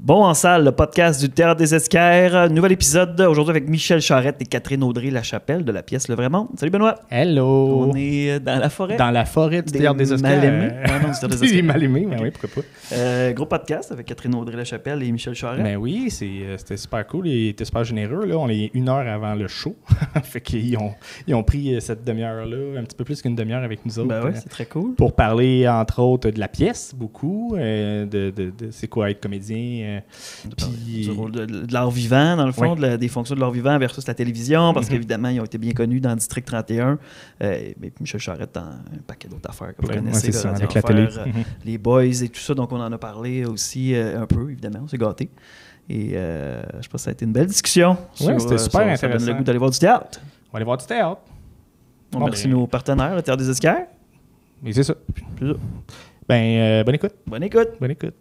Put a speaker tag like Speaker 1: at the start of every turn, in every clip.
Speaker 1: Bon en salle, le podcast du Théâtre des Esquerres. Nouvel épisode aujourd'hui avec Michel Charette et Catherine Audrey-Lachapelle de la pièce Le Vrai Monde. Salut Benoît.
Speaker 2: Hello.
Speaker 1: On est dans la forêt.
Speaker 2: Dans la forêt du Théâtre des Esquerres.
Speaker 1: Mal-aimés. Ah non, du Théâtre des
Speaker 2: Des
Speaker 1: Esquerres.
Speaker 2: mal-aimés, mais
Speaker 1: Ok.
Speaker 2: oui, pourquoi pas.
Speaker 1: Gros podcast avec Catherine Audrey-Lachapelle et Michel Charette.
Speaker 2: Ben oui, c'était super cool. Ils étaient super généreux. Là. On est 1 heure avant le show. Fait qu'ils ont pris cette demi-heure-là, un petit peu plus qu'une demi-heure avec nous autres.
Speaker 1: Ben oui, c'est très cool.
Speaker 2: Pour parler, entre autres, de la pièce, beaucoup. De c'est quoi être comédien.
Speaker 1: Du rôle de l'art vivant, dans le fond,
Speaker 2: Oui.
Speaker 1: des fonctions de l'art vivant versus la télévision, parce qu'évidemment, ils ont été bien connus dans District 31. Mais Michel Charette dans un paquet d'autres affaires que vous
Speaker 2: Ouais,
Speaker 1: connaissez,
Speaker 2: c'est ça,
Speaker 1: Radio
Speaker 2: avec la télé.
Speaker 1: Enfer, les Boys et tout ça. Donc, on en a parlé aussi un peu, évidemment. On s'est gâtés. Et je pense que ça a été une belle discussion.
Speaker 2: Ouais, c'était super
Speaker 1: Ça donne le
Speaker 2: intéressant.
Speaker 1: goût d'aller voir du théâtre.
Speaker 2: On va aller voir du théâtre.
Speaker 1: On
Speaker 2: Bon,
Speaker 1: remercie
Speaker 2: ben-
Speaker 1: nos partenaires, le Théâtre des Esquerres.
Speaker 2: Mais c'est ça.
Speaker 1: C'est ça.
Speaker 2: Ben, bonne écoute.
Speaker 1: Bonne écoute.
Speaker 2: Bonne écoute.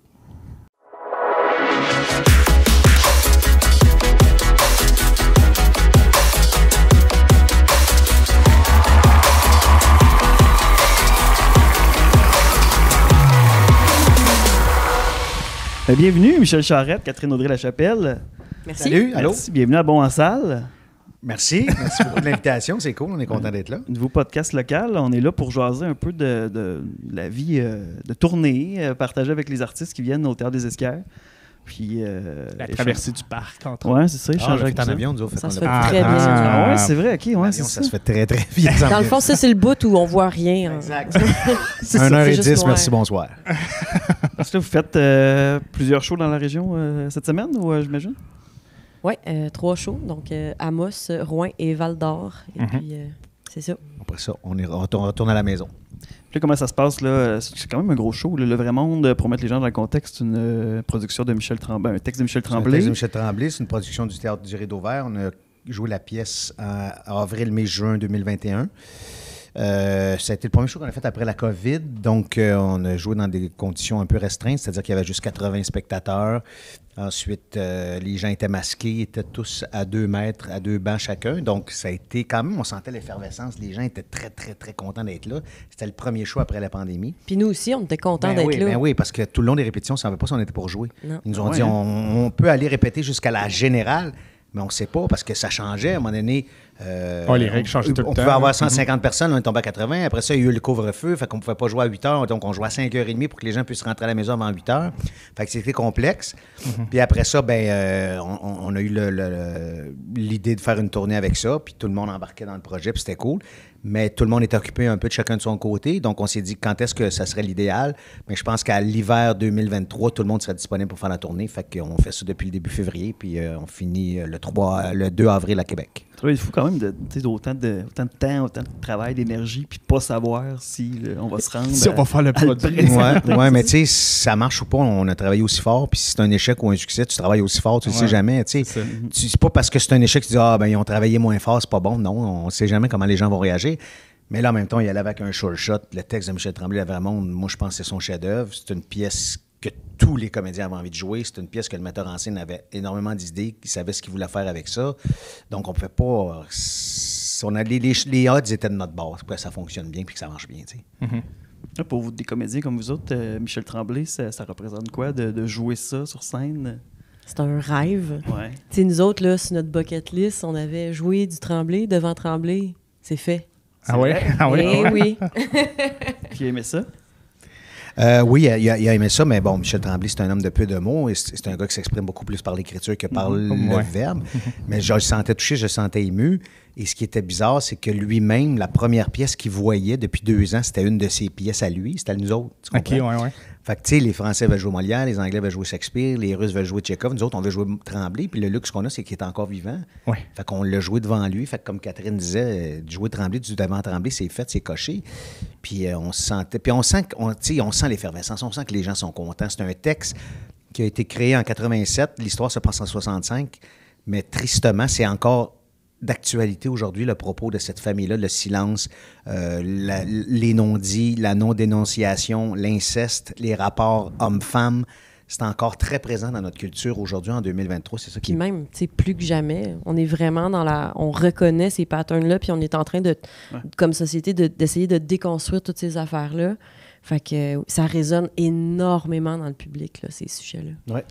Speaker 1: Bienvenue, Michel Charette, Catherine Audrey-Lachapelle.
Speaker 3: Merci.
Speaker 4: Salut, allô?
Speaker 1: Merci, bienvenue à Bon en salle.
Speaker 4: Merci beaucoup de l'invitation, c'est cool, on est content d'être là.
Speaker 1: Nouveau podcast local. On est là pour jaser un peu de la vie de tournée, partager avec les artistes qui viennent au Théâtre des Esquerres. Puis,
Speaker 2: La traversée du parc, entre autres.
Speaker 1: Ouais, c'est ça,
Speaker 4: On
Speaker 1: échanger
Speaker 4: l'a
Speaker 1: avec
Speaker 4: fait en
Speaker 1: ça.
Speaker 4: avion, nous autres.
Speaker 3: Ça se
Speaker 4: on
Speaker 3: fait
Speaker 4: l'a
Speaker 3: très bien.
Speaker 1: Ah ouais, c'est vrai, ok, ouais,
Speaker 4: En
Speaker 1: c'est
Speaker 4: avion,
Speaker 1: ça.
Speaker 4: ça se fait très, très bien.
Speaker 3: Dans le fond, ça, c'est le bout où on voit rien.
Speaker 4: Exact.
Speaker 3: C'est ça,
Speaker 4: 1h10,
Speaker 3: c'est juste
Speaker 4: merci,
Speaker 3: noir.
Speaker 4: bonsoir.
Speaker 1: Parce que là, vous faites plusieurs shows dans la région cette semaine, ou j'imagine?
Speaker 3: Oui, 3 shows. Donc, Amos, Rouen et Val-d'Or. Et puis, c'est ça.
Speaker 4: Après ça, on retourne à la maison.
Speaker 1: Puis là, comment ça se passe, là? C'est quand même un gros show, là. Le Vrai Monde, pour mettre les gens dans le contexte, c'est une production de Michel Tremblay, un texte de Michel
Speaker 4: C'est un
Speaker 1: Tremblay.
Speaker 4: texte de Michel Tremblay, c'est une production du Théâtre du Rideau Vert. On a joué la pièce en avril, mai, juin 2021. Ça a été le premier show qu'on a fait après la COVID. Donc, on a joué dans des conditions un peu restreintes, c'est-à-dire qu'il y avait juste 80 spectateurs. Ensuite, les gens étaient masqués, étaient tous à 2 mètres, à 2 bancs chacun. Donc, ça a été quand même, on sentait l'effervescence. Les gens étaient très, très, très contents d'être là. C'était le premier show après la pandémie.
Speaker 3: Puis nous aussi, on était contents
Speaker 4: Ben
Speaker 3: d'être
Speaker 4: oui,
Speaker 3: là.
Speaker 4: ben oui, parce que tout le long des répétitions, on ne savait pas si on était pour jouer.
Speaker 3: Non.
Speaker 4: Ils nous ont
Speaker 1: Ouais,
Speaker 4: dit,
Speaker 1: hein?
Speaker 4: on peut aller répéter jusqu'à la générale, mais on ne sait pas parce que ça changeait. À un moment donné,
Speaker 2: Les règles changeaient tout le
Speaker 4: on
Speaker 2: temps.
Speaker 4: pouvait avoir 150 personnes, on est tombé à 80. Après ça, il y a eu le couvre-feu, fait qu'on ne pouvait pas jouer à 8 heures. Donc, on jouait à 5h30 pour que les gens puissent rentrer à la maison avant 8 heures. Fait que c'était complexe. Puis après ça, on a eu l'idée de faire une tournée avec ça. Puis tout le monde embarquait dans le projet, puis c'était cool. Mais tout le monde était occupé un peu de chacun de son côté. Donc, on s'est dit quand est-ce que ça serait l'idéal. Mais je pense qu'à l'hiver 2023, tout le monde serait disponible pour faire la tournée. Fait qu'on fait ça depuis le début février. Puis on finit le 2 avril à Québec.
Speaker 1: Il faut quand même autant de temps, autant de travail, d'énergie, puis pas savoir si on va se rendre.
Speaker 2: Si on va faire le
Speaker 1: à le
Speaker 2: produit.
Speaker 1: présenter.
Speaker 4: Ouais, mais tu sais, ça marche ou pas, on a travaillé aussi fort. Puis si c'est un échec ou un succès, tu travailles aussi fort, tu le sais jamais. Tu sais, c'est pas parce que c'est un échec que tu dis ils ont travaillé moins fort, c'est pas bon. Non, on sait jamais comment les gens vont réagir. Mais là, en même temps, il y allait avec un sure shot. Le texte de Michel Tremblay, Le Vrai Monde, moi, je pense que c'est son chef-d'œuvre. C'est une pièce que tous les comédiens avaient envie de jouer. C'est une pièce que le metteur en scène avait énormément d'idées, qu'il savait ce qu'il voulait faire avec ça. Donc, on ne pouvait pas. Les odds étaient de notre bord, pour que ça fonctionne bien puis que ça marche bien. Tu sais.
Speaker 1: Là, pour vous, des comédiens comme vous autres, Michel Tremblay, ça représente quoi de jouer ça sur scène?
Speaker 3: C'est un rêve.
Speaker 1: Ouais.
Speaker 3: Tu sais, nous autres, là, sur notre bucket list, on avait joué du Tremblay devant Tremblay. C'est fait.
Speaker 2: Ah ouais? Ah ouais?
Speaker 3: Eh
Speaker 2: Ah ouais?
Speaker 3: oui.
Speaker 1: Qui aimait ça?
Speaker 4: Oui, il a aimé ça, mais bon, Michel Tremblay, c'est un homme de peu de mots et c'est un gars qui s'exprime beaucoup plus par l'écriture que par le
Speaker 2: Ouais.
Speaker 4: verbe. Mais je le sentais touché, je le sentais ému. Et ce qui était bizarre, c'est que lui-même, la première pièce qu'il voyait depuis 2 ans, c'était une de ses pièces à lui. C'était à nous autres. Tu
Speaker 2: OK,
Speaker 4: comprends?
Speaker 2: ouais.
Speaker 4: Fait que, tu sais, les Français veulent jouer Molière, les Anglais veulent jouer Shakespeare, les Russes veulent jouer Tchekhov. Nous autres, on veut jouer Tremblay. Puis le luxe qu'on a, c'est qu'il est encore vivant.
Speaker 2: Ouais.
Speaker 4: Fait qu'on l'a joué devant lui. Fait que comme Catherine disait, de jouer Tremblay, du devant Tremblay, c'est fait, c'est coché. Puis on se sentait... Puis on sent l'effervescence, on sent que les gens sont contents. C'est un texte qui a été créé en 87. L'histoire se passe en 65. Mais tristement, c'est encore d'actualité aujourd'hui, le propos de cette famille-là, le silence, les non-dits, la non-dénonciation, l'inceste, les rapports hommes-femmes. C'est encore très présent dans notre culture aujourd'hui, en 2023. C'est ça qui
Speaker 3: Puis même, tu sais, plus que jamais, on est vraiment dans la... On reconnaît ces patterns-là, puis on est en train de, comme société, d'essayer de déconstruire toutes ces affaires-là. Fait que ça résonne énormément dans le public, là, ces sujets-là.
Speaker 4: Ouais.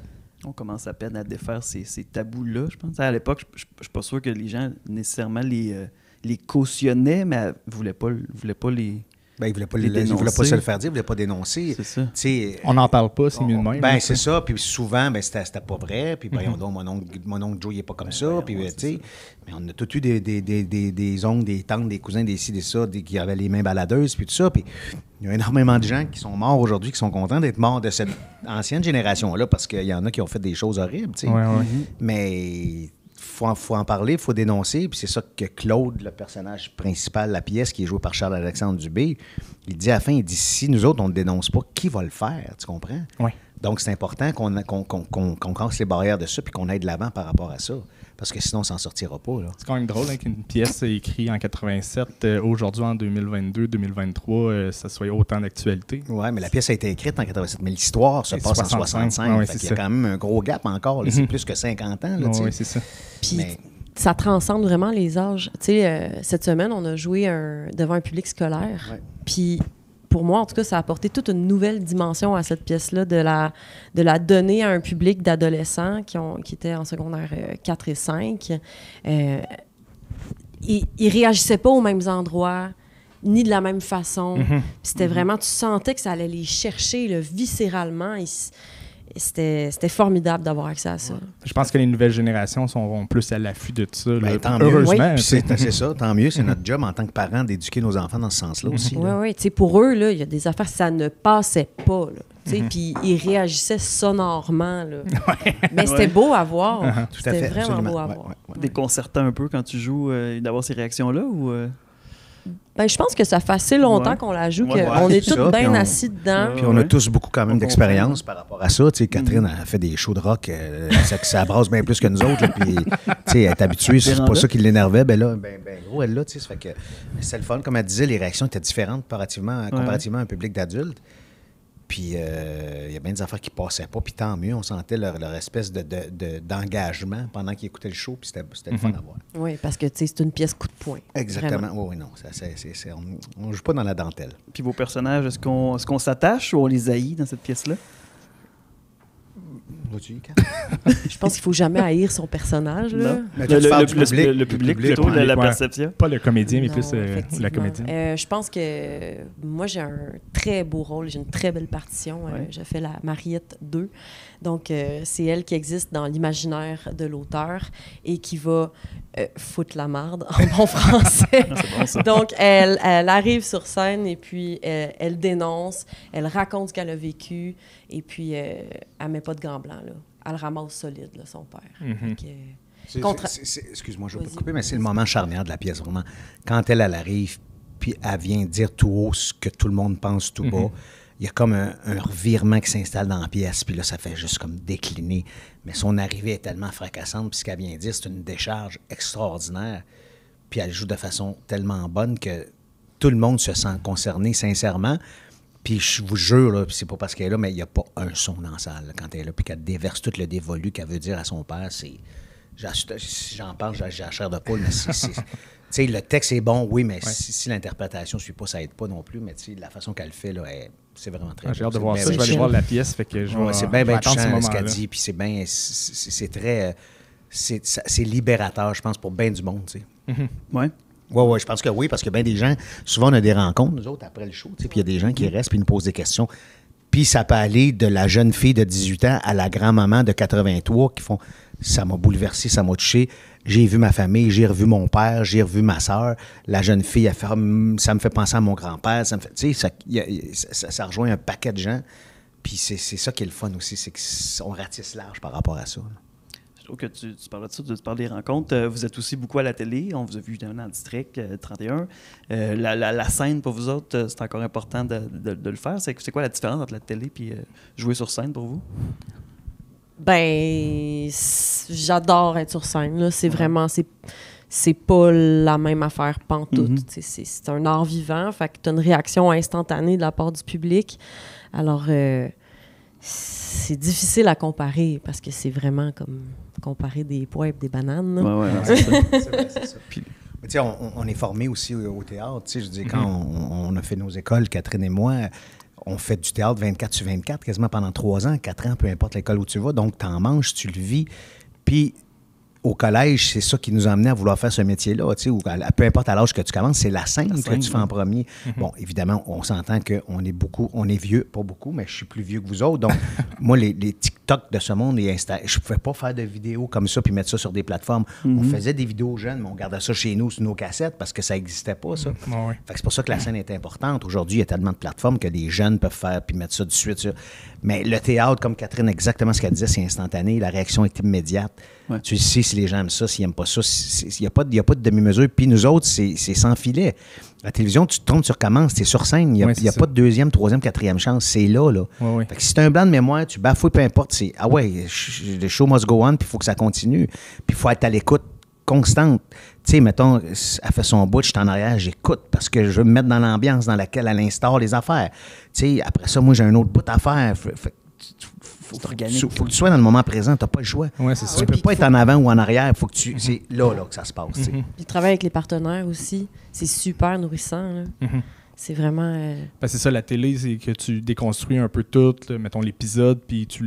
Speaker 1: on commence à peine à défaire ces tabous-là, je pense. À l'époque, je suis pas sûr que les gens nécessairement les cautionnaient, mais ne voulaient pas les...
Speaker 4: Ben, il ne voulait pas se le faire dire, il ne voulait pas dénoncer.
Speaker 1: C'est ça.
Speaker 2: On n'en parle pas, c'est mieux de même.
Speaker 4: Ben, c'est ça. Puis souvent, ben, c'était pas vrai. Puis, voyons donc, mon oncle Joe, il n'est pas comme ça. Puis, tu sais, mais on a tous eu des oncles, des tantes, des cousins, des ci, des ça, qui avaient les mains baladeuses, puis tout ça. Puis, il y a énormément de gens qui sont morts aujourd'hui, qui sont contents d'être morts de cette ancienne génération-là, parce qu'il y en a qui ont fait des choses horribles, tu sais. Mais... faut en parler, il faut dénoncer. Puis c'est ça que Claude, le personnage principal de la pièce, qui est joué par Charles-Alexandre Dubé, il dit à la fin, il dit, si nous autres, on ne dénonce pas, qui va le faire? Tu comprends?
Speaker 2: Oui.
Speaker 4: Donc, c'est important qu'on casse les barrières de ça puis qu'on aille de l'avant par rapport à ça. Parce que sinon, on s'en sortira pas. Là.
Speaker 2: C'est quand même drôle qu'une pièce écrite en 87, aujourd'hui, en 2022-2023, ça soit autant d'actualité.
Speaker 4: Oui, mais la pièce a été écrite en 87, mais l'histoire se passe en 65. Il y a quand même un gros gap encore. Là. C'est plus que 50 ans.
Speaker 2: Oui, c'est ça.
Speaker 3: Puis ça transcende vraiment les âges. Tu sais, cette semaine, on a joué devant un public scolaire.
Speaker 4: Ouais.
Speaker 3: Puis pour moi, en tout cas, ça a apporté toute une nouvelle dimension à cette pièce-là, de la donner à un public d'adolescents qui étaient en secondaire 4 et 5. Ils réagissaient pas aux mêmes endroits, ni de la même façon. C'était vraiment, tu sentais que ça allait les chercher là, viscéralement. C'était formidable d'avoir accès à ça.
Speaker 2: Je pense que les nouvelles générations seront plus à l'affût de ça.
Speaker 4: Ben, tant
Speaker 2: heureusement.
Speaker 4: Mieux. C'est ça, tant mieux. C'est notre job en tant que parents d'éduquer nos enfants dans ce sens-là aussi.
Speaker 3: Oui. Pour eux, il y a des affaires, ça ne passait pas. Puis ils réagissaient sonorement. Là. Mais c'était beau à voir. C'était vraiment beau à voir.
Speaker 1: Déconcertant un peu quand tu joues d'avoir ces réactions-là ou...
Speaker 3: Ben, je pense que ça fait assez longtemps qu'on la joue, qu'on est tous bien assis dedans.
Speaker 4: Puis on a tous beaucoup quand même d'expérience par rapport à ça. Tu sais, Catherine a fait des shows de rock, ça brasse bien plus que nous autres. Là, puis, tu sais, elle est habituée, c'est pas ça qui l'énervait. Ben là, gros, elle là, tu sais, ça fait que c'est le fun. Comme elle disait, les réactions étaient différentes comparativement à un public d'adultes. Puis il y a bien des affaires qui passaient pas, puis tant mieux, on sentait leur espèce d'engagement pendant qu'ils écoutaient le show, puis c'était le fun à voir.
Speaker 3: Oui, parce que c'est une pièce coup de poing.
Speaker 4: Exactement. Oui, non, on joue pas dans la dentelle.
Speaker 1: Puis vos personnages, est-ce qu'on s'attache ou on les haït dans cette pièce-là?
Speaker 3: Je pense qu'il ne faut jamais haïr son personnage. Là.
Speaker 1: Le public, plutôt, la perception.
Speaker 2: Pas le comédien, mais
Speaker 3: non,
Speaker 2: plus la comédienne.
Speaker 3: Je pense que moi, j'ai un très beau rôle. J'ai une très belle partition. Je fais la Mariette 2. Donc, c'est elle qui existe dans l'imaginaire de l'auteur et qui va foutre la marde en bon français.
Speaker 1: C'est bon, ça.
Speaker 3: Donc, elle arrive sur scène et puis elle dénonce, elle raconte ce qu'elle a vécu et puis elle met pas de gants blancs. Là. Elle ramasse solide, là, son père.
Speaker 4: Excuse-moi, je vais pas te couper, mais c'est le moment charnière de la pièce, vraiment. Quand elle arrive, puis elle vient dire tout haut ce que tout le monde pense tout bas, il y a comme un revirement qui s'installe dans la pièce, puis là, ça fait juste comme décliner. Mais son arrivée est tellement fracassante, puis ce qu'elle vient dire, c'est une décharge extraordinaire. Puis elle joue de façon tellement bonne que tout le monde se sent concerné, sincèrement. Puis je vous jure, là, puis c'est pas parce qu'elle est là, mais il n'y a pas un son dans la salle là, quand elle est là, puis qu'elle déverse tout le dévolu qu'elle veut dire à son père. J'en parle, j'ai la chair de poule, mais tu sais, le texte est bon, oui, mais si l'interprétation ne suit pas, ça aide pas non plus. Mais tu sais, la façon qu'elle le fait, là, c'est vraiment très
Speaker 2: j'ai hâte de voir ça. Je vais aller voir la pièce, fait que je vais
Speaker 4: c'est bien touchant ce qu'elle
Speaker 2: là.
Speaker 4: dit, puis c'est très... c'est libérateur, je pense, pour bien du monde, tu sais.
Speaker 1: Ouais.
Speaker 4: Oui, je pense que oui, parce que bien des gens, souvent on a des rencontres, nous autres, après le show, puis il y a des gens qui restent puis ils nous posent des questions. Puis ça peut aller de la jeune fille de 18 ans à la grand-maman de 83 qui font « ça m'a bouleversé, ça m'a touché, j'ai vu ma famille, j'ai revu mon père, j'ai revu ma soeur. La jeune fille, ça me fait penser à mon grand-père. Ça me fait, tu sais, ça rejoint un paquet de gens. Puis c'est ça qui est le fun aussi, c'est qu'on ratisse large par rapport à ça.
Speaker 1: Je trouve que tu parles de ça, tu parles des rencontres. Vous êtes aussi beaucoup à la télé. On vous a vu évidemment dans le District 31. La scène, pour vous autres, c'est encore important de le faire. C'est quoi la différence entre la télé et jouer sur scène pour vous?
Speaker 3: Ben, j'adore être sur scène. Là. C'est vraiment... C'est pas la même affaire pantoute. C'est un art vivant. Fait que tu as une réaction instantanée de la part du public. Alors... c'est difficile à comparer parce que c'est vraiment comme comparer des pois et des bananes.
Speaker 1: Oui, c'est ça.
Speaker 4: C'est ça. Puis, on est formés aussi au théâtre. Je veux dire, quand on a fait nos écoles, Catherine et moi, on fait du théâtre 24/24, quasiment pendant 3 ans, 4 ans, peu importe l'école où tu vas. Donc, tu en manges, tu le vis. Puis, au collège, c'est ça qui nous a amené à vouloir faire ce métier-là. Tu sais, peu importe à l'âge que tu commences, c'est la scène que tu fais en premier. Bon, évidemment, on s'entend qu'on est on est vieux, pas beaucoup, mais je suis plus vieux que vous autres. Donc, moi, les TikTok de ce monde, je ne pouvais pas faire de vidéos comme ça puis mettre ça sur des plateformes. On faisait des vidéos jeunes, mais on gardait ça chez nous sur nos cassettes parce que ça n'existait pas, ça. Fait que c'est pour ça que la scène est importante. Aujourd'hui, il y a tellement de plateformes que les jeunes peuvent faire puis mettre ça de suite. Mais le théâtre, comme Catherine, exactement ce qu'elle disait, c'est instantané. La réaction est immédiate. Ouais. Tu sais si les gens aiment ça, s'ils n'aiment pas ça. Il n'y a pas de demi-mesure. Puis nous autres, c'est sans filet. La télévision, tu te trompes, tu recommences, tu es sur scène. Il n'y a pas de deuxième, troisième, quatrième chance. C'est là. Fait que si tu as un blanc de mémoire, tu bafouilles, peu importe. C'est le show must go on, puis il faut que ça continue. Puis il faut être à l'écoute constante. Tu sais, mettons, elle fait son bout, je suis en arrière, j'écoute parce que je veux me mettre dans l'ambiance dans laquelle elle instaure les affaires. Tu sais, après ça, moi, j'ai un autre bout à faire. Faut que tu sois dans le moment présent, tu n'as pas le choix.
Speaker 2: Ouais, c'est ça.
Speaker 4: Tu ne peux pas être en avant ou en arrière, faut que c'est là que ça se passe.
Speaker 3: Le travail avec les partenaires aussi, c'est super nourrissant. Là. C'est vraiment...
Speaker 2: C'est ça, la télé, c'est que tu déconstruis un peu tout, là, mettons l'épisode, puis tu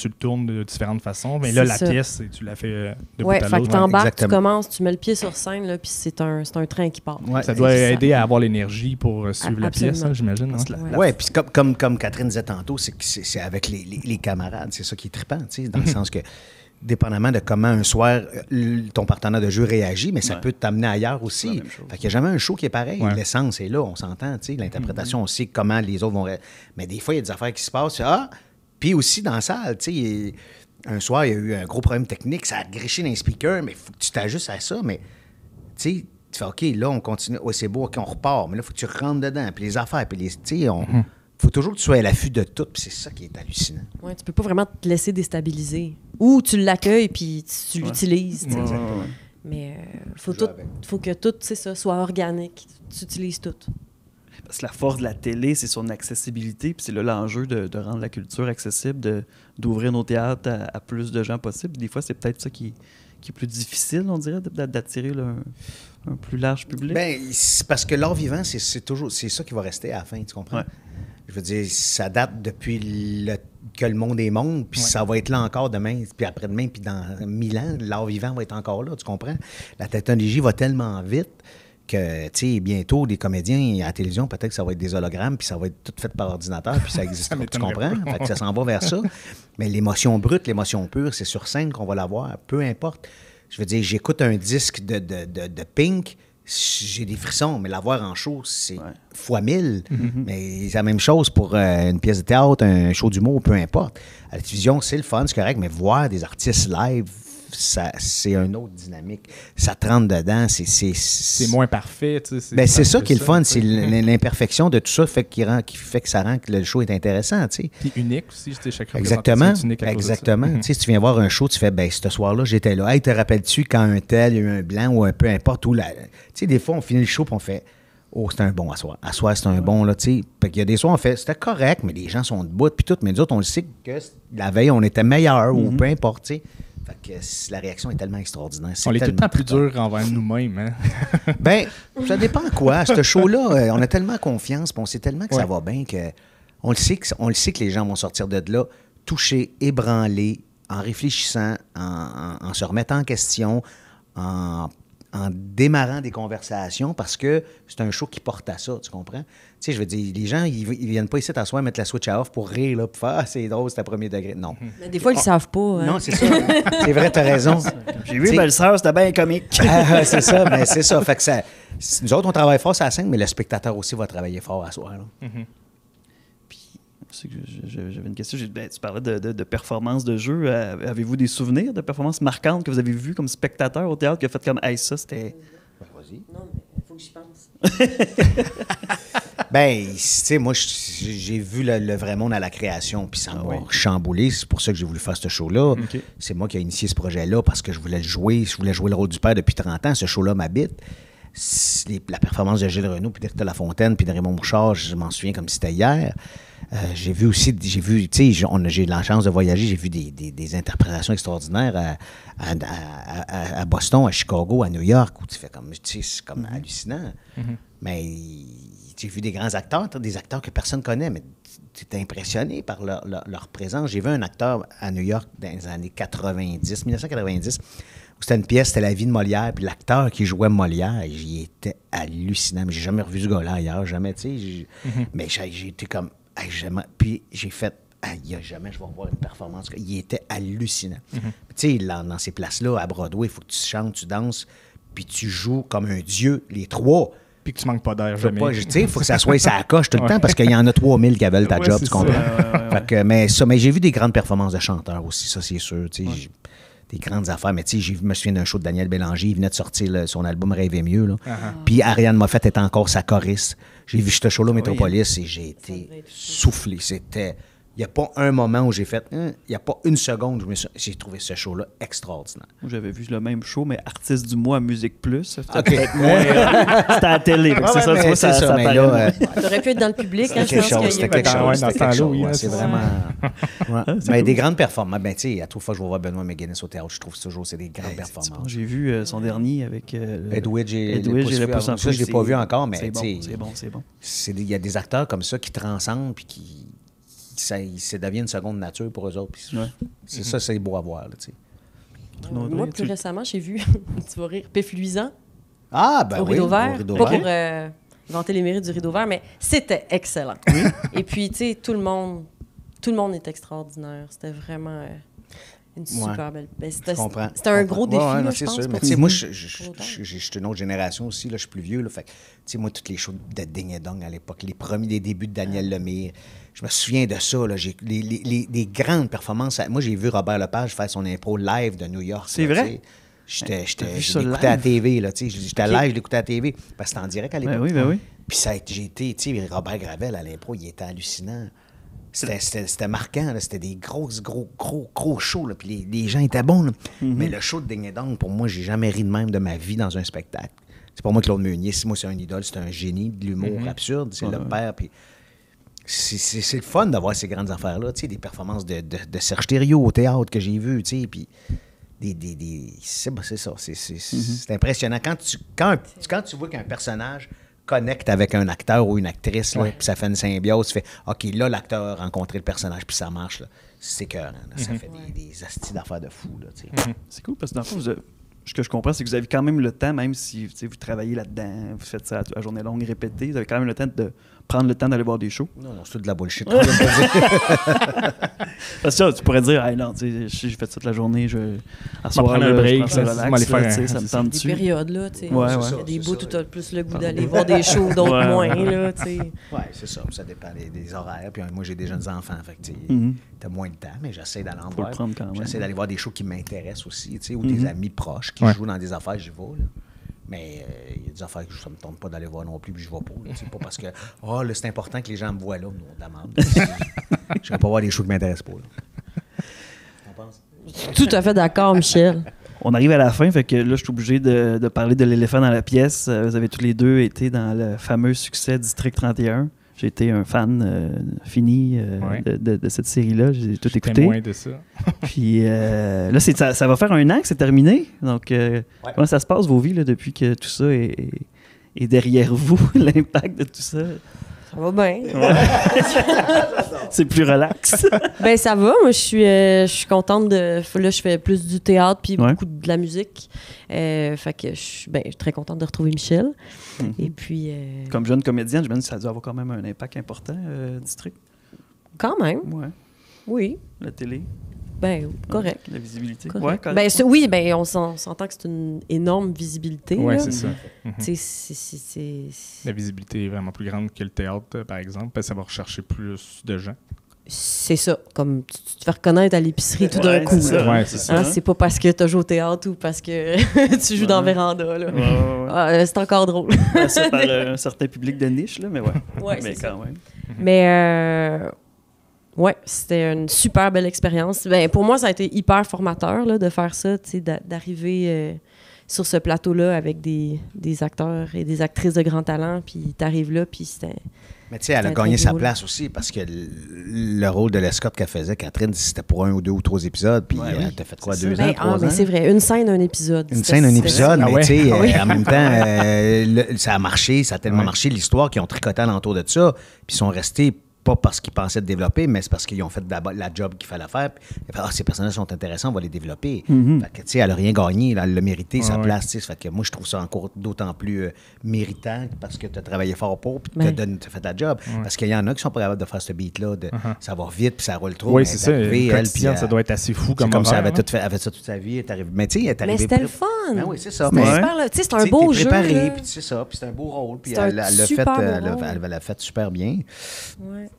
Speaker 2: le tournes de différentes façons. Mais là, la pièce, tu l'as fait de bout à l'autre.
Speaker 3: Fait que t'embarques, tu commences, tu mets le pied sur scène, là, puis c'est un train qui part.
Speaker 2: Ouais, ça doit aider à avoir l'énergie pour suivre la pièce, hein, j'imagine.
Speaker 4: Oui, puis comme Catherine disait tantôt, c'est avec les camarades. C'est ça qui est trippant, dans le sens que, dépendamment de comment un soir ton partenaire de jeu réagit, mais ça peut t'amener ailleurs aussi. Fait qu'il n'y a jamais un show qui est pareil. Ouais. L'essence est là, on s'entend. L'interprétation, on sait comment les autres vont... Mais des fois, il y a des affaires qui se passent. Puis aussi dans la salle, tu sais, un soir, il y a eu un gros problème technique, ça a griché dans les speakers, mais il faut que tu t'ajustes à ça. Mais, tu sais, tu fais OK, là, on continue. Ouais, c'est beau, OK, on repart. Mais là, il faut que tu rentres dedans. Puis les affaires, puis les. Tu sais, faut toujours que tu sois à l'affût de tout. Puis c'est ça qui est hallucinant.
Speaker 3: Oui, tu peux pas vraiment te laisser déstabiliser. Ou tu l'accueilles, puis tu l'utilises. Mais faut que tout, ça, soit organique. Tu utilises tout.
Speaker 1: Parce que la force de la télé, c'est son accessibilité, puis c'est là l'enjeu de rendre la culture accessible, d'ouvrir nos théâtres à plus de gens possible. Des fois, c'est peut-être ça qui est plus difficile, on dirait, d'attirer un plus large public.
Speaker 4: Bien, c'est parce que l'art vivant, c'est ça qui va rester à la fin, tu comprends? Ouais. Je veux dire, ça date depuis que le monde est monde, puis ça va être là encore demain, puis après-demain, puis dans 1000 ans, l'art vivant va être encore là, tu comprends? La technologie va tellement vite que, tu sais, bientôt, des comédiens à la télévision, peut-être que ça va être des hologrammes, puis ça va être tout fait par ordinateur, puis ça existe pas, tu comprends? Fait que ça s'en va vers ça. Mais l'émotion brute, l'émotion pure, c'est sur scène qu'on va l'avoir, peu importe. Je veux dire, j'écoute un disque de Pink, j'ai des frissons, mais l'avoir en show, c'est fois 1000. Mais c'est la même chose pour une pièce de théâtre, un show d'humour, peu importe. À la télévision, c'est le fun, c'est correct, mais voir des artistes live, c'est une autre dynamique. Ça te rentre dedans. C'est
Speaker 2: moins parfait. Tu sais,
Speaker 4: c'est ça qui est le fun. C'est l'imperfection de tout ça qui fait que ça rend que le show est intéressant. Tu sais.
Speaker 2: Puis unique aussi. Chaque
Speaker 4: Exactement. Exactement. Tu sais, si tu viens voir un show, tu fais, ce soir-là, j'étais là. Hey, te rappelles-tu quand un tel, il y a eu un blanc ou un peu importe où tu sais, des fois, on finit le show et on fait, oh, c'était un bon à soir. À soir, c'est un bon, là, tu sais. Fait qu'il y a des soirs, on fait, c'était correct, mais les gens sont debout, puis tout. Mais nous autres, on le sait que la veille, on était meilleurs ou peu importe, tu sais. Fait que la réaction est tellement extraordinaire.
Speaker 2: On est tout le temps plus dur envers nous-mêmes. Hein?
Speaker 4: Bien, ça dépend quoi. Ce show-là, on a tellement confiance, puis on sait tellement que ça va bien que on le sait que les gens vont sortir de là touchés, ébranlés, en réfléchissant, en se remettant en question, en démarrant des conversations, parce que c'est un show qui porte à ça, tu comprends? Tu sais, je veux dire, les gens, ils viennent pas ici t'asseoir, mettre la switch à off pour rire, là, pour faire « Ah, c'est drôle, c'est à premier degré ». Non.
Speaker 3: Mais des fois, ils le savent pas. Hein?
Speaker 4: Non, c'est ça. C'est vrai, t'as raison.
Speaker 1: J'ai vu Belle-Sœur, c'était bien comique.
Speaker 4: C'est ça, mais c'est ça. Fait que ça... Nous autres, on travaille fort sur la scène, mais le spectateur aussi va travailler fort à soir.
Speaker 1: J'avais une question. Tu parlais de performances de jeu. Avez-vous des souvenirs de performances marquantes que vous avez vues comme spectateur au théâtre qui a fait comme « Hey, ça, c'était... »
Speaker 4: Vas-y.
Speaker 3: Non, mais il faut que j'y pense.
Speaker 4: Tu sais, moi, j'ai vu le vrai monde à la création, puis ça m'a chamboulé. C'est pour ça que j'ai voulu faire ce show-là. Okay. C'est moi qui ai initié ce projet-là parce que je voulais le jouer. Je voulais jouer le rôle du père depuis 30 ans. Ce show-là m'habite. La performance de Gilles Renaud, puis d'Éric Lafontaine, puis de Raymond Bouchard, je m'en souviens comme si c'était hier. J'ai vu, tu sais, j'ai eu la chance de voyager, j'ai vu des interprétations extraordinaires à Boston, à Chicago, à New York, où tu fais comme, tu sais, c'est comme hallucinant. Mais, tu j'ai vu des grands acteurs, des acteurs que personne ne connaît, mais tu es impressionné par leur présence. J'ai vu un acteur à New York dans les années 1990, où c'était une pièce, c'était La vie de Molière, puis l'acteur qui jouait Molière, il était hallucinant. Mais j'ai jamais revu ce gars-là ailleurs, jamais, tu sais. Mais j'ai été comme... Puis j'ai fait... Il n'y a jamais, je vais voir une performance. Il était hallucinant. Tu sais, dans ces places-là, à Broadway, il faut que tu chantes, tu danses, puis tu joues comme un dieu, les trois.
Speaker 2: Puis que tu manques pas d'air jamais.
Speaker 4: Tu sais, il faut que ça soit ça coche tout le temps, parce qu'il y en a 3000 qui veulent ta job, tu comprends? Fait que, mais j'ai vu des grandes performances de chanteurs aussi, ça, c'est sûr. Tu sais, des grandes affaires. Mais tu sais, je me souviens d'un show de Daniel Bélanger, il venait de sortir son album Rêver mieux. Là. Puis Ariane Moffett était encore sa choriste. J'ai vu ce show-là au Métropolis et j'ai été soufflé. C'était... Il n'y a pas un moment où j'ai fait... Il n'y a pas une seconde où j'ai trouvé ce show-là extraordinaire.
Speaker 1: J'avais vu le même show, mais Artiste du mois à Musique Plus. C'était
Speaker 4: OK.
Speaker 1: peut-être moins... C'était à la télé. C'est ça, tu vois, ça
Speaker 4: mais
Speaker 1: paraît.
Speaker 4: là,
Speaker 3: T'aurais pu être dans le public, hein, je pense qu'il y a
Speaker 4: c'était quelque chose.
Speaker 2: dans
Speaker 4: C'était
Speaker 2: ce
Speaker 4: quelque
Speaker 2: temps-là,
Speaker 4: chose.
Speaker 2: oui,
Speaker 4: Ouais, c'est
Speaker 2: c'est
Speaker 4: vraiment... Ouais.
Speaker 1: c'est
Speaker 4: Mais
Speaker 1: cool.
Speaker 4: des grandes performances. Ben, tu sais, à toute fois que je vais voir Benoît McGuinness au théâtre, je trouve toujours que c'est des grandes performances.
Speaker 1: J'ai vu son dernier avec...
Speaker 4: Edwidge et
Speaker 1: Edwidge et le pouce en
Speaker 4: Ça, je ne l'ai pas vu encore, mais
Speaker 1: c'est bon,
Speaker 4: tu sais,
Speaker 1: c'est bon.
Speaker 4: il y a des acteurs comme ça qui transcendent puis ça devient une seconde nature pour eux autres. Puis c'est ça, c'est beau à voir. Là, tu sais.
Speaker 3: Moi, plus récemment, j'ai vu, tu vas rire, Pif Luisant
Speaker 4: Ah, ben
Speaker 3: au
Speaker 4: oui,
Speaker 3: Rideau Vert.
Speaker 4: au Rideau
Speaker 3: Pas
Speaker 4: Vert.
Speaker 3: pour vanter les mérites du Rideau Vert, mais c'était excellent. Et puis, tu sais, tout le monde est extraordinaire. C'était vraiment une super belle... Ben,
Speaker 4: Je comprends.
Speaker 3: c'était un gros défi,
Speaker 4: non,
Speaker 3: là,
Speaker 4: c'est
Speaker 3: je pense.
Speaker 4: sûr. Mais
Speaker 3: pour
Speaker 4: tu sais, moi, je
Speaker 3: autant.
Speaker 4: suis une autre génération aussi. Là, je suis plus vieux. Là, fait tu sais, moi, toutes les shows de Ding et Dong à l'époque, les débuts de Daniel Lemire, je me souviens de ça. Là, les grandes performances. Moi, j'ai vu Robert Lepage faire son impro live de New York.
Speaker 1: C'est
Speaker 4: là,
Speaker 1: vrai?
Speaker 4: Je l'écoutais
Speaker 1: live?
Speaker 4: à la TV. Là, j'étais live, je l'écoutais à la TV. Parce que c'était en direct à l'époque.
Speaker 1: Ben oui.
Speaker 4: Puis j'ai été, tu sais, Robert Gravel à l'impro, il était hallucinant. C'était marquant, là. C'était des gros shows, là. Puis les gens étaient bons, là. Mais le show de Ding et Dong, pour moi, j'ai jamais ri de même de ma vie dans un spectacle. C'est pour moi Claude Meunier. Moi, c'est un idole, c'est un génie de l'humour absurde. C'est le père. Puis c'est le fun d'avoir ces grandes affaires-là. Tu sais, des performances de Serge Thériault au théâtre que j'ai vues, tu sais. Puis c'est ça. C'est impressionnant. Quand tu vois qu'un personnage connecte avec un acteur ou une actrice, puis ça fait une symbiose, tu fais « OK, là, l'acteur a rencontré le personnage, puis ça marche. » C'est écœurant. Ça fait des astis d'affaires de fou. Là, tu sais.
Speaker 1: C'est cool parce que dans le fond, ce que je comprends, c'est que vous avez quand même le temps, même si vous travaillez là-dedans, vous faites ça à journée longue répétée, vous avez quand même le temps de prendre le temps d'aller voir des shows.
Speaker 4: Non, c'est tout de la bullshit.
Speaker 1: Parce que tu pourrais dire, hey, non, j'ai fait ça toute la journée, je à soir,
Speaker 2: prendre un
Speaker 1: là,
Speaker 2: break,
Speaker 1: je prends ça
Speaker 2: ça,
Speaker 1: relax,
Speaker 2: faire
Speaker 1: là,
Speaker 2: un-
Speaker 1: ça me
Speaker 2: c'est
Speaker 1: tente
Speaker 3: Des
Speaker 1: dessus.
Speaker 3: périodes, là, tu sais.
Speaker 1: Ouais,
Speaker 3: Il
Speaker 1: ouais.
Speaker 3: y a des
Speaker 4: C'est
Speaker 3: bouts
Speaker 4: ça.
Speaker 3: où tu as plus le goût d'aller voir des shows, d'autres
Speaker 1: Ouais.
Speaker 3: moins, là, tu sais.
Speaker 4: Oui, c'est ça. Ça dépend des horaires. Puis moi, j'ai des jeunes enfants. Fait que t'as moins de temps, mais j'essaie d'aller en
Speaker 1: Faut
Speaker 4: voir.
Speaker 1: le prendre quand même.
Speaker 4: J'essaie d'aller voir des shows qui m'intéressent aussi, tu sais, ou des amis proches qui jouent dans des affaires, j'y vais. Là. Mais il y a des affaires que ça me tente pas d'aller voir non plus, puis je vais pas. Là, pas parce que là, c'est important que les gens me voient là, non, de la merde. Je vais pas voir des shows qui m'intéressent pas. Là. On pense?
Speaker 3: Tout à fait d'accord, Michel.
Speaker 1: On arrive à la fin, fait que là, je suis obligé de parler de l'éléphant dans la pièce. Vous avez tous les deux été dans le fameux succès District 31. J'ai été un fan fini de cette série-là. J'ai tout écouté.
Speaker 2: Témoin de ça.
Speaker 1: Puis là, ça va faire 1 an que c'est terminé. Donc, comment ça se passe, vos vies, là, depuis que tout ça est derrière vous, l'impact de tout ça?
Speaker 3: Ça va bien.
Speaker 1: C'est plus relax.
Speaker 3: Ben ça va, moi je suis contente de... Là, je fais plus du théâtre puis beaucoup de la musique. Fait que je suis très contente de retrouver Michel. Et puis...
Speaker 1: Comme jeune comédienne, je me dis que ça a dû avoir quand même un impact important, District.
Speaker 3: Quand même,
Speaker 1: Ouais.
Speaker 3: oui.
Speaker 1: La télé,
Speaker 3: Ben correct.
Speaker 1: la visibilité.
Speaker 3: Correct.
Speaker 1: Ouais, correct.
Speaker 3: Ben on s'entend que c'est une énorme visibilité.
Speaker 2: Oui,
Speaker 3: là.
Speaker 2: c'est ça.
Speaker 3: Tu sais, c'est...
Speaker 2: La visibilité est vraiment plus grande que le théâtre, par exemple, parce que ça va rechercher plus de gens.
Speaker 3: C'est ça, comme tu te fais reconnaître à l'épicerie tout d'un
Speaker 1: Ouais,
Speaker 3: coup.
Speaker 1: c'est
Speaker 3: là.
Speaker 1: ça.
Speaker 2: Ouais, c'est ça.
Speaker 3: Hein, c'est pas parce que tu as joué au théâtre ou parce que tu joues dans Véranda. Là.
Speaker 1: Ouais.
Speaker 3: C'est encore drôle.
Speaker 1: Ça par un certain public de niche, là, mais ouais.
Speaker 3: Ouais,
Speaker 1: Mais
Speaker 3: c'est ça.
Speaker 1: quand même.
Speaker 3: Mais ouais, c'était une super belle expérience. Ben, pour moi, ça a été hyper formateur là, de faire ça, tu sais, d'arriver. sur ce plateau-là avec des acteurs et des actrices de grand talent, puis t'arrives là, puis c'était...
Speaker 4: Mais tu sais, elle a gagné sa place aussi parce que le rôle de l'escorte qu'elle faisait, Catherine, c'était pour 1 ou 2 ou 3 épisodes. Puis elle t'a fait quoi, 2 ans, 3 ans?
Speaker 3: Mais c'est vrai, une scène, un épisode.
Speaker 4: Une scène, un épisode, mais tu sais, en même temps, ça a marché, ça a tellement marché, l'histoire qu'ils ont tricoté alentour de ça, puis ils sont restés pas parce qu'ils pensaient de développer, mais c'est parce qu'ils ont fait la job qu'il fallait faire. Puis, ces personnages sont intéressants, on va les développer. Fait que, tu sais, elle n'a rien gagné, elle a mérité sa place. Tu sais, fait que moi, je trouve ça encore d'autant plus méritant parce que tu as travaillé fort pour, puis tu as fait ta job. Parce qu'il y en a qui sont pas capables de faire ce beat-là, de ça va vite, puis ça roule trop.
Speaker 2: Oui, c'est ça. Quotidien, ça doit être assez fou comme
Speaker 4: ça. Elle avait ça toute sa vie. Mais tu sais, elle est arrivée.
Speaker 3: Mais c'était le fun.
Speaker 4: Ben oui, c'est ça.
Speaker 3: C'est un beau jeu.
Speaker 4: Préparé, puis c'est ça, puis c'est un beau rôle. Puis elle l'a fait super bien.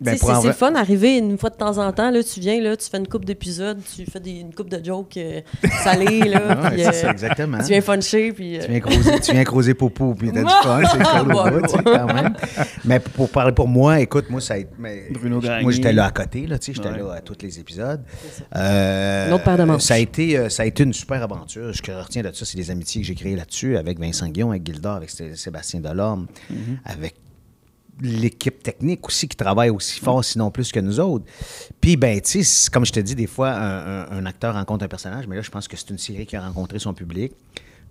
Speaker 3: Ben, c'est le fun d'arriver une fois de temps en temps. Là, tu viens, là, tu fais une couple d'épisodes, tu fais une couple de jokes salées. Là,
Speaker 4: c'est ça, exactement.
Speaker 3: Tu viens funcher. Puis,
Speaker 4: tu viens creuser Popo, puis t'as du fun. C'est cool au bout, quand même. Mais pour parler pour moi, écoute, moi,
Speaker 1: Bruno Gagné.
Speaker 4: Moi, j'étais là à côté. J'étais là à tous les épisodes.
Speaker 3: Une autre paire de manches.
Speaker 4: Ça a été une super aventure. Ce que je retiens de ça, c'est les amitiés que j'ai créées là-dessus avec Vincent Guillon, avec Gildor, avec Sébastien Delorme, avec l'équipe technique aussi qui travaille aussi fort, sinon plus que nous autres. Puis, ben, tu sais, comme je te dis, des fois, un acteur rencontre un personnage, mais là, je pense que c'est une série qui a rencontré son public.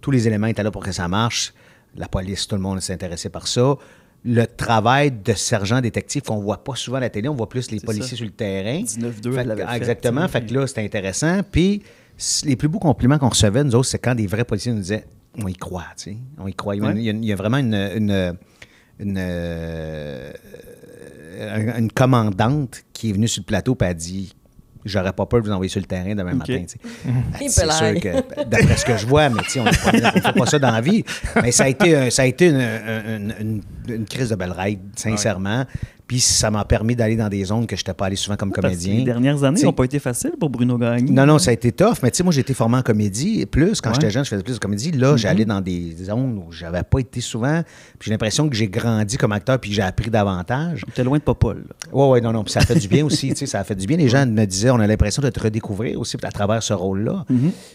Speaker 4: Tous les éléments étaient là pour que ça marche. La police, tout le monde s'est intéressé par ça. Le travail de sergent détective qu'on voit pas souvent à la télé, on voit plus les policiers sur le terrain.
Speaker 1: 19-2,
Speaker 4: exactement. Fait que là, c'était intéressant. Puis, les plus beaux compliments qu'on recevait, nous autres, c'est quand des vrais policiers nous disaient « on y croit », tu sais. On y croit. Il y a vraiment une commandante qui est venue sur le plateau et a dit « J'aurais pas peur de vous envoyer sur le terrain demain matin. » C'est sûr que, d'après ce que je vois, mais on ne fait pas ça dans la vie. Mais ça a été une crise de belle ride, sincèrement. Puis ça m'a permis d'aller dans des zones que je n'étais pas allé souvent comme comédien.
Speaker 1: Les dernières années n'ont pas été faciles pour Bruno Gagné.
Speaker 4: Non, ça a été tough. Mais tu sais, moi, j'ai été formé en comédie. Plus, quand j'étais jeune, je faisais plus de comédie. Là, j'allais dans des zones où j'avais pas été souvent. Puis j'ai l'impression que j'ai grandi comme acteur puis j'ai appris davantage.
Speaker 1: T'es loin de Popol.
Speaker 4: Oui, non. Puis ça a fait du bien aussi. Ça a fait du bien. Les gens me disaient, on a l'impression de te redécouvrir aussi à travers ce rôle-là.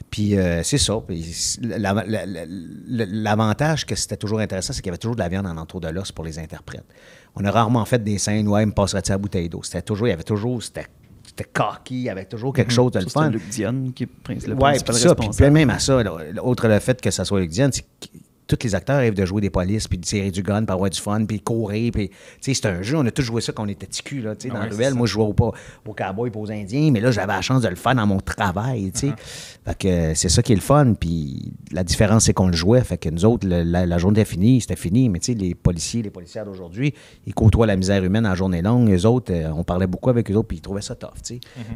Speaker 4: Puis c'est ça. Puis l'avantage que c'était toujours intéressant, c'est qu'il y avait toujours de la viande en entour de l'os pour les interprètes. On a rarement fait des scènes où il me passerait-il à la bouteille d'eau. C'était cocky, il y avait toujours quelque chose de le fun.
Speaker 1: C'était Luc Dionne qui est le
Speaker 4: principal
Speaker 1: responsable.
Speaker 4: Puis même à ça, outre le fait que ça soit Luc Dionne, c'est que tous les acteurs rêvent de jouer des polices, puis de tirer du gun, puis avoir du fun, puis courir. Puis, c'est un jeu. On a tous joué ça quand on était ticus, là, dans la ruelle. Moi, je jouais aux cowboys et aux Indiens, mais là, j'avais la chance de le faire dans mon travail. Fait que c'est ça qui est le fun. Puis la différence, c'est qu'on le jouait. Fait que nous autres, la journée était finie, c'était fini. Mais les policières d'aujourd'hui, ils côtoient la misère humaine en journée longue. Eux autres, on parlait beaucoup avec eux autres, puis ils trouvaient ça tough.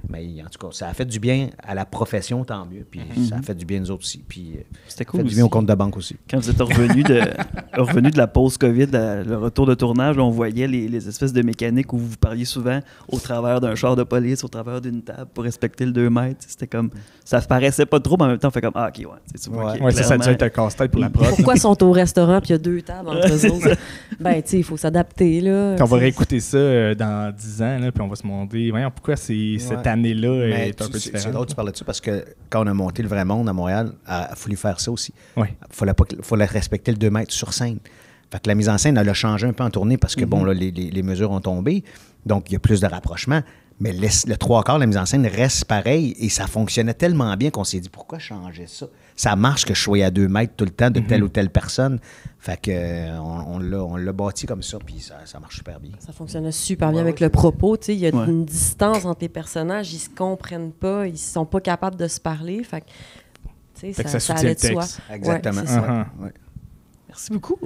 Speaker 4: Mais en tout cas, ça a fait du bien à la profession, tant mieux. Puis ça a fait du bien nous autres aussi. Puis
Speaker 1: c'était cool.
Speaker 4: Ça a fait du bien au compte de banque aussi.
Speaker 1: Quand vous êtes revenu de la pause COVID, le retour de tournage, on voyait les espèces de mécaniques où vous parliez souvent au travers d'un char de police, au travers d'une table pour respecter le 2 mètres. C'était comme, ça paraissait pas trop, mais en même temps, on fait comme, ah, OK, ouais.
Speaker 2: Ça a dû être un casse-tête pour la prod.
Speaker 3: Pourquoi ils sont au restaurant puis il y a 2 tables entre eux autres? Ben, tu sais, il faut s'adapter, là.
Speaker 2: On va réécouter ça dans 10 ans, là, puis on va se demander, voyons, pourquoi cette année-là est un peu différente.
Speaker 4: C'est drôle que tu parles de ça parce que quand on a monté Le Vrai Monde à Montréal, il fallu faire ça aussi. Il
Speaker 3: Ouais.
Speaker 4: fallait respecter le 2 mètres sur scène. Fait que la mise en scène, elle a changé un peu en tournée parce que, bon, là, les mesures ont tombé. Donc, il y a plus de rapprochement. Mais le 3/4 de la mise en scène reste pareil et ça fonctionnait tellement bien qu'on s'est dit, pourquoi changer ça? Ça marche que je sois à 2 mètres tout le temps de telle ou telle personne. Fait que on l'a bâti comme ça, puis ça marche super bien.
Speaker 3: Ça fonctionnait super bien avec le propos. Il y a une distance entre les personnages, ils se comprennent pas, ils sont pas capables de se parler. Fait que ça allait de soi.
Speaker 4: Exactement.
Speaker 3: Ouais,
Speaker 1: Merci beaucoup,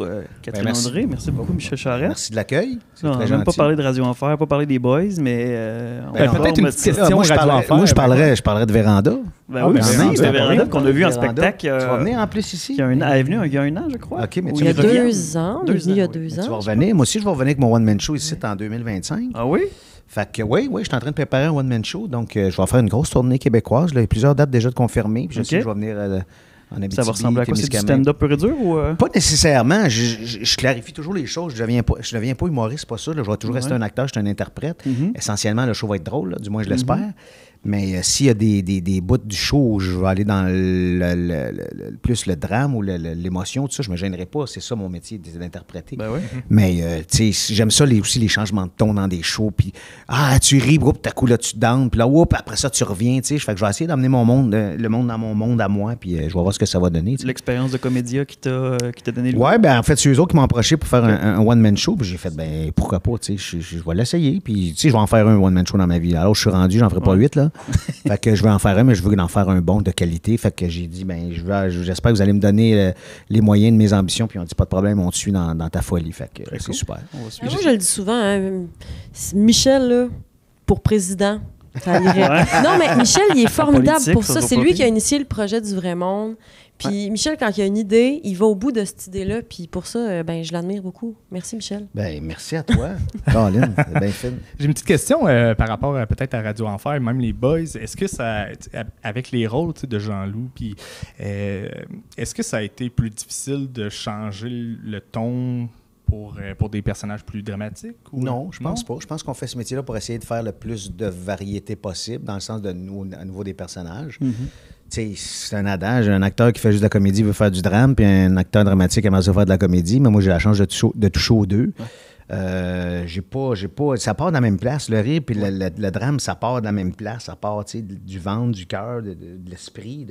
Speaker 1: Catherine André. Merci beaucoup, Michel Charette.
Speaker 4: Merci de l'accueil.
Speaker 1: On n'a même pas parlé de Radio Enfer, pas parlé des Boys, mais...
Speaker 2: peut-être une petite question.
Speaker 4: Moi, je parlerais de Véranda.
Speaker 1: C'est Véranda qu'on a vu en spectacle.
Speaker 4: Tu vas venir en plus ici?
Speaker 1: Elle est venue il y a 1 an, je crois.
Speaker 4: OK, mais
Speaker 3: il y a 2 ans. Il y a 2 ans.
Speaker 4: Tu vas revenir. Moi aussi, je vais revenir avec mon one-man show ici en 2025.
Speaker 1: Ah oui?
Speaker 4: Fait que oui, je suis en train de préparer un one-man show. Donc, je vais faire une grosse tournée québécoise. Il y a plusieurs dates déjà de confirmées. Puis je sais que je vais venir...
Speaker 1: Ça va ressembler à quoi? C'est du stand-up pur et dur ou...
Speaker 4: Pas nécessairement. Je clarifie toujours les choses. Je deviens pas humoriste, c'est pas ça. Là. Je vais toujours rester un acteur, je suis un interprète. Essentiellement, le show va être drôle, là, du moins je l'espère. Mais s'il y a des bouts du show où je vais aller dans plus le drame ou l'émotion, tout ça, je me gênerai pas. C'est ça mon métier, d'interpréter.
Speaker 1: Ben oui.
Speaker 4: Mais j'aime ça aussi les changements de ton dans des shows. Puis tu ris, puis tout à coup là tu danses, puis là après ça tu reviens. Fait que je vais essayer d'amener mon monde, le monde dans mon monde à moi, puis je vais voir ce que ça va donner.
Speaker 1: L'expérience de Comédia qui t'a donné le
Speaker 4: Ouais, ben en fait c'est eux autres qui m'ont approché pour faire un one-man show, puis j'ai fait ben pourquoi pas, je vais l'essayer, puis je vais en faire un one-man show dans ma vie. Alors je suis rendu, j'en ferai pas 8 là. Fait que je vais en faire un, mais je veux en faire un bon de qualité. Fait que j'ai dit, ben j'espère que vous allez me donner les moyens de mes ambitions. Puis on dit, pas de problème, on te suit dans ta folie. Fait que c'est super.
Speaker 3: Moi, je le dis souvent, hein, Michel, là, pour président, ça irait. Ouais. Non, mais Michel, il est formidable pour ça. C'est lui qui a initié le projet du Vrai Monde. Puis Michel, quand il a une idée, il va au bout de cette idée-là. Puis pour ça, ben je l'admire beaucoup. Merci, Michel.
Speaker 4: Ben merci à toi. Caroline, c'est bien fine.
Speaker 2: J'ai une petite question par rapport peut-être à Radio Enfer, même les Boys. Est-ce que ça, avec les rôles de Jean-Loup, puis est-ce que ça a été plus difficile de changer le ton pour des personnages plus dramatiques? Ou...
Speaker 4: Non, je pense pas. Je pense qu'on fait ce métier-là pour essayer de faire le plus de variété possible, dans le sens de à nouveau des personnages. C'est un adage. Un acteur qui fait juste de la comédie veut faire du drame, puis un acteur dramatique aimerait ça faire de la comédie. Mais moi, j'ai la chance de toucher aux deux. Ouais. J'ai pas. Ça part de la même place. Le rire puis le drame, ça part de la même place. Ça part du ventre, du cœur, de l'esprit.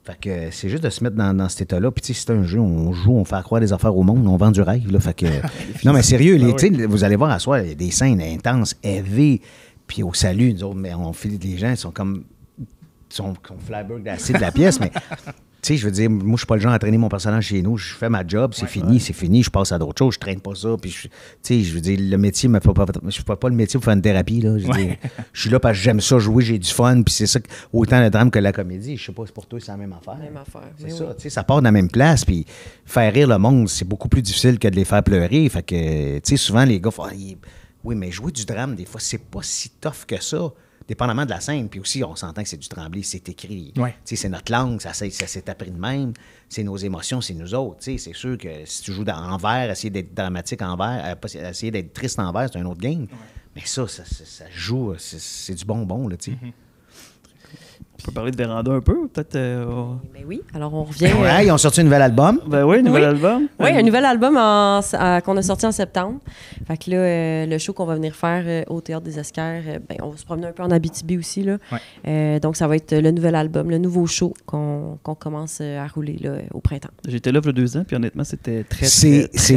Speaker 4: Fait que c'est juste de se mettre dans cet état-là. Puis c'est un jeu, on joue, on fait croire des affaires au monde, on vend du rêve. Là, fait que, non, mais sérieux, vous allez voir à soir, il y a des scènes intenses, élevées. Puis au salut, nous autres, mais on fait les gens, ils sont comme. Ils sont flabbergastés d'acide de la pièce, mais. Tu sais, je veux dire, moi, je suis pas le genre à traîner mon personnage chez nous. Je fais ma job, c'est fini, je passe à d'autres choses, je traîne pas ça. Puis, tu sais, je veux dire, le métier me fait pas. Je fais pas le métier pour faire une thérapie, là. Je veux dire, je suis là parce que j'aime ça jouer, j'ai du fun, puis c'est ça, autant le drame que la comédie. Je sais pas, c'est pour toi, c'est la même affaire.
Speaker 3: Même affaire.
Speaker 4: C'est ça, tu sais, ça part de la même place, puis faire rire le monde, c'est beaucoup plus difficile que de les faire pleurer. Fait que, tu sais, souvent, les gars font, oui, mais jouer du drame, des fois, c'est pas si tough que ça. Dépendamment de la scène, puis aussi, on s'entend que c'est du Tremblay, c'est écrit. Ouais. C'est notre langue, ça s'est appris de même. C'est nos émotions, c'est nous autres. C'est sûr que si tu joues en vers, essayer d'être dramatique en vers, essayer d'être triste en vers, c'est un autre game. Ouais. Mais ça joue, c'est du bonbon, là, tu sais.
Speaker 1: On peut parler de Véranda un peu, peut-être?
Speaker 3: Ben oui, alors on revient...
Speaker 4: Ouais, ils ont sorti un nouvel album.
Speaker 1: Ben oui, un nouvel album.
Speaker 3: Oui, un nouvel album qu'on a sorti en septembre. Fait que là, le show qu'on va venir faire au Théâtre des Esquerres, ben, on va se promener un peu en Abitibi aussi, là. Ouais. Donc, ça va être le nouvel album, le nouveau show qu'on commence à rouler là, au printemps.
Speaker 1: J'étais là il y a 2 ans, puis honnêtement, c'était très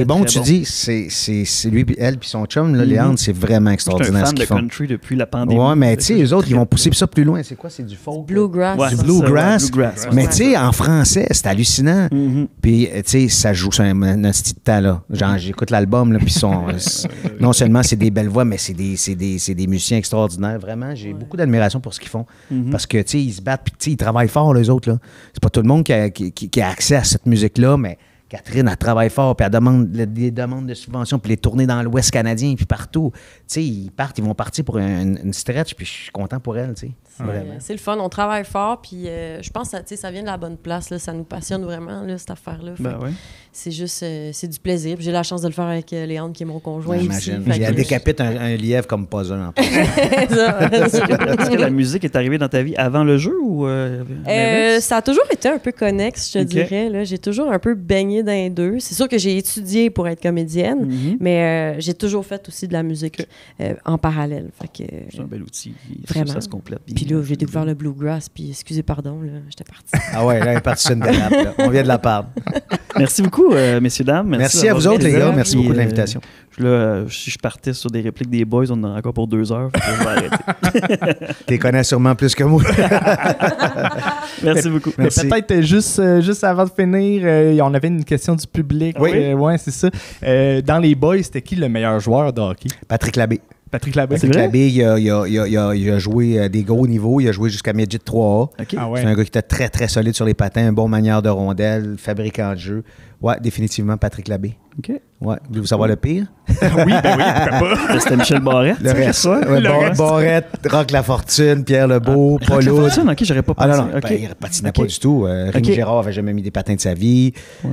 Speaker 4: bon,
Speaker 1: très
Speaker 4: tu dis. C'est lui, elle, puis son chum, là, Léandre, c'est vraiment extraordinaire ce qu'ils font.
Speaker 1: Je suis un fan de country depuis la pandémie.
Speaker 4: Ouais, mais tu sais, eux autres, ils vont pousser ça plus loin. C'est quoi? C'est du folk?
Speaker 3: Bluegrass.
Speaker 4: Ouais, du bluegrass. Mais tu sais, en français, c'est hallucinant. Puis, tu sais, ça joue sur un petit temps, là. Genre, j'écoute l'album, là, puis non seulement c'est des belles voix, mais c'est des musiciens extraordinaires. Vraiment, j'ai beaucoup d'admiration pour ce qu'ils font. Parce que, tu sais, ils se battent, puis tu sais, ils travaillent fort, les autres, là. C'est pas tout le monde qui a accès à cette musique-là, mais Catherine, elle travaille fort, puis elle demande des demandes de subventions, puis les tournées dans l'Ouest canadien, puis partout. Tu sais, ils vont partir pour une stretch, puis je suis content pour elle, tu sais.
Speaker 3: C'est le fun, on travaille fort, puis je pense que ça vient de la bonne place, là, ça nous passionne vraiment, là, cette affaire-là. C'est juste, c'est du plaisir. J'ai la chance de le faire avec Léandre, qui est mon conjoint.
Speaker 4: J'imagine. Elle décapite un lièvre comme pas un, en plus.
Speaker 1: Est-ce que la musique est arrivée dans ta vie avant le jeu ou
Speaker 3: ça a toujours été un peu connexe, je te dirais. Là. J'ai toujours un peu baigné dans les deux. C'est sûr que j'ai étudié pour être comédienne, mais j'ai toujours fait aussi de la musique en parallèle.
Speaker 1: C'est un bel outil.
Speaker 3: Vraiment.
Speaker 1: Ça se complète.
Speaker 3: Puis là, j'ai découvert le bluegrass, puis excusez pardon, là, j'étais partie.
Speaker 4: Ah ouais, là, elle est partie sur une dérape, là. On vient de la part.
Speaker 1: Merci beaucoup, messieurs, dames.
Speaker 4: Merci à vous autres, les gars. Merci beaucoup de l'invitation.
Speaker 1: Si je partais sur des répliques des boys, on en aura encore pour 2 heures. Je vais arrêter.
Speaker 4: Tu les connais sûrement plus que moi.
Speaker 1: Merci beaucoup.
Speaker 2: Merci. Peut-être juste avant de finir, on avait une question du public.
Speaker 4: Oui,
Speaker 2: c'est ça. Dans les boys, c'était qui le meilleur joueur de hockey?
Speaker 4: Patrick Labbé.
Speaker 2: Patrick Labbé,
Speaker 4: il a joué des gros niveaux. Il a joué jusqu'à Midget 3A.
Speaker 1: Okay.
Speaker 2: Ah ouais.
Speaker 4: C'est un gars qui était très, très solide sur les patins, un bon manière de rondelle, fabricant de jeu. Ouais, définitivement Patrick Labbé.
Speaker 1: OK.
Speaker 4: Ouais. Voulez-vous savoir le pire?
Speaker 2: oui, pourquoi pas?
Speaker 1: C'était Michel Barrette.
Speaker 4: Le reste, Barrette, Roch Lafortune, Pierre Lebeau, Paul Hood.
Speaker 1: OK, j'aurais pas
Speaker 4: pensé.
Speaker 1: Ah non,
Speaker 4: il ne patinait pas du tout. Rémi Gérard n'avait jamais mis des patins de sa vie.
Speaker 2: Ouais.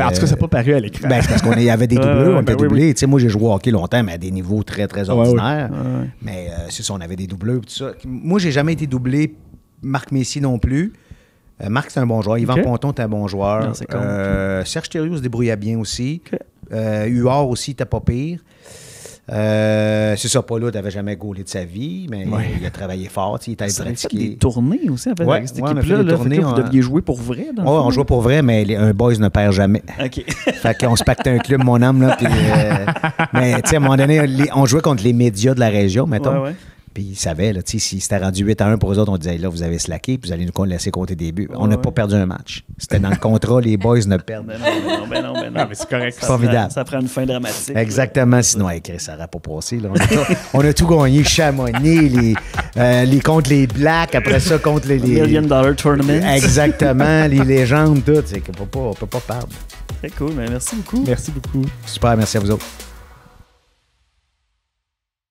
Speaker 2: En tout cas, ça n'a pas paru à l'écran.
Speaker 4: C'est parce qu'il y avait des doubleurs, on était doublés. Moi, j'ai joué au hockey longtemps, mais à des niveaux niveau très, très ordinaire.
Speaker 1: Ouais.
Speaker 4: Mais c'est ça, on avait des doubleurs tout ça. Moi, j'ai jamais été doublé. Marc Messier non plus. Marc, c'est un bon joueur. Yvan Ponton, c'est un bon joueur.
Speaker 1: Non, c'est con.
Speaker 4: Serge Thériault se débrouillait bien aussi.
Speaker 1: OK.
Speaker 4: Huard aussi, t'es pas pire. C'est ça, Paul, t'avais jamais gaulé de sa vie, mais il a travaillé fort, il était
Speaker 1: Vous avez fait
Speaker 4: pratiqué.
Speaker 1: des tournées aussi avec cette
Speaker 4: on a fait
Speaker 1: équipe-là.
Speaker 4: des
Speaker 1: Là,
Speaker 4: tournées,
Speaker 1: fait que là, vous deviez jouer pour vrai.
Speaker 4: Oui, on jouait pour vrai, mais un boys ne perd jamais.
Speaker 1: OK.
Speaker 4: Fait qu'on se pactait un club, mon âme, là. Puis, mais, tu sais, à un moment donné, on jouait contre les médias de la région, mettons.
Speaker 1: Ouais.
Speaker 4: Puis ils savaient, là, si c'était rendu 8-1 pour eux autres, on disait, là, vous avez slacké, puis vous allez nous laisser compter des buts. On n'a pas perdu un match. C'était dans le contrat, les boys ne perdent.
Speaker 1: Ben non.
Speaker 2: Ah, mais c'est correct.
Speaker 1: Ça
Speaker 4: Formidable.
Speaker 1: Ça prend une fin dramatique.
Speaker 4: Exactement. Sinon, Chris, ça n'aurait pas passé. Là. On a tout gagné. Chamonix, contre les Blacks, après ça, contre les
Speaker 1: $1 million tournament.
Speaker 4: Exactement, les légendes, tout. C'est qu'on ne peut pas perdre.
Speaker 1: Très cool. Mais merci beaucoup.
Speaker 2: Merci beaucoup.
Speaker 4: Super, merci à vous autres.